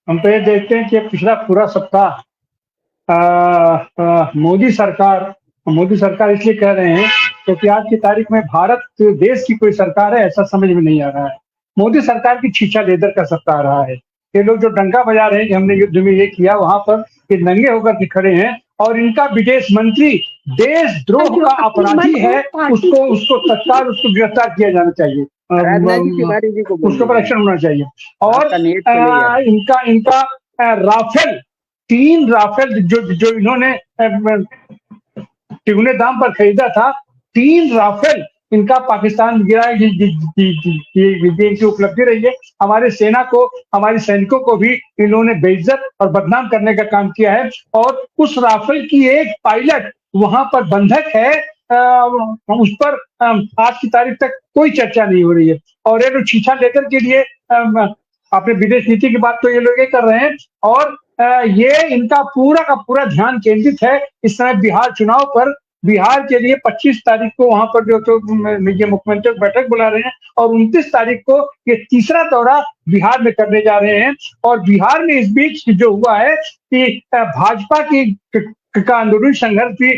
हम तो ये देखते हैं कि पिछला पूरा सप्ताह मोदी सरकार इसलिए कह रहे हैं क्योंकि आज की तारीख में भारत देश की कोई सरकार है ऐसा समझ में नहीं आ रहा है। मोदी सरकार की छीछा लेदर का सप्ताह रहा है। ये लोग जो डंका बजा रहे हैं कि हमने युद्ध में ये किया, वहां पर ये नंगे होकर के खड़े हैं और इनका विदेश मंत्री देशद्रोह जो का अपनी अपराधी मन है। पार्टी उसको उसको तत्काल उसको गिरफ्तार किया जाना चाहिए। आराधना जी तिवारी जी को बोल उसके ऊपर दीजिए। एक्शन होना चाहिए। और आपका नेट चले गया। इनका इनका राफेल 3 राफेल जो जो इन्होंने तिगुने दाम पर खरीदा था, 3 राफेल इनका पाकिस्तान गिरा है। ये इनकी उपलब्धि रही है। हमारे सेना को, हमारे सैनिकों को भी इन्होंने बेइज्जत और बदनाम करने का काम किया है। और उस राफेल की एक पायलट वहां पर बंधक है। उस पर आज की तारीख तक कोई चर्चा नहीं हो रही है। और ये जो छीछा लेकर के लिए अपने विदेश नीति की बात तो ये लोग ये कर रहे हैं। और ये इनका पूरा का पूरा ध्यान केंद्रित है इस समय बिहार चुनाव पर। बिहार के लिए 25 तारीख को वहां पर जो तो ये मुख्यमंत्री बैठक बुला रहे हैं और 29 तारीख को ये तीसरा दौरा बिहार में करने जा रहे हैं। और बिहार में इस बीच जो हुआ है कि भाजपा की का अंदरूनी संघर्ष भी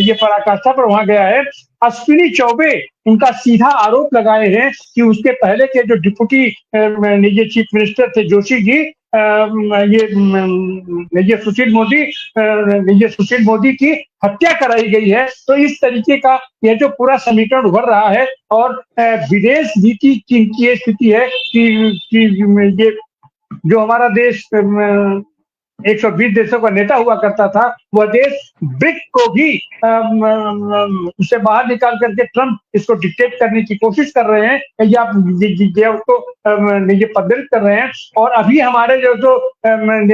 ये पराकाष्ठा पर वहां गया है। अश्विनी चौबे उनका सीधा आरोप लगाए हैं कि उसके पहले के जो डिप्टी ये चीफ मिनिस्टर थे जोशी जी, ये सुशील मोदी की हत्या कराई गई है। तो इस तरीके का यह जो पूरा समीकरण उभर रहा है। और विदेश नीति की ये स्थिति है कि ये जो हमारा देश 120 देशों का नेता हुआ करता था, वह देश ब्रिक को भी उसे बाहर निकाल करके ट्रंप इसको डिक्टेट करने की कोशिश कर रहे हैं या उसको ये पदरित कर रहे हैं। और अभी हमारे जो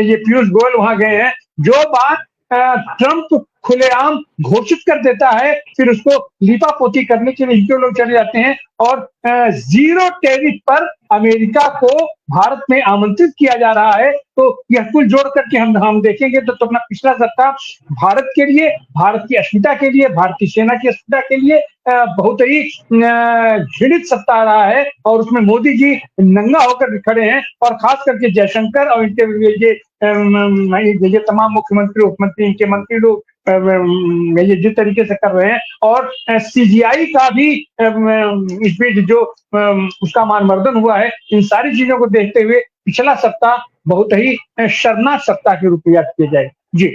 ये पीयूष गोयल वहां गए हैं, जो बात ट्रंप खुलेआम घोषित कर देता है, फिर उसको लीपापोती करने के लिए इनके लोग चले जाते हैं। और जीरो टैरिफ पर अमेरिका को भारत में आमंत्रित किया जा रहा है। तो यह कुल जोड़ करके हम देखेंगे तो अपना पिछला सप्ताह भारत के लिए, भारत की अस्मिता के लिए, भारतीय सेना की अस्मिता के लिए बहुत ही घृणित सप्ताह रहा है। और उसमें मोदी जी नंगा होकर खड़े हैं और खास करके जयशंकर और इनके ये तमाम मुख्यमंत्री, उपमंत्री, इनके मंत्री लोग ये जिस तरीके से कर रहे हैं। और सीजीआई का भी इस बीच जो उसका मानवर्धन हुआ है, इन सारी चीजों को देखते हुए पिछला सप्ताह बहुत ही शर्मनाक सप्ताह के रूप में याद किया जाए। जी।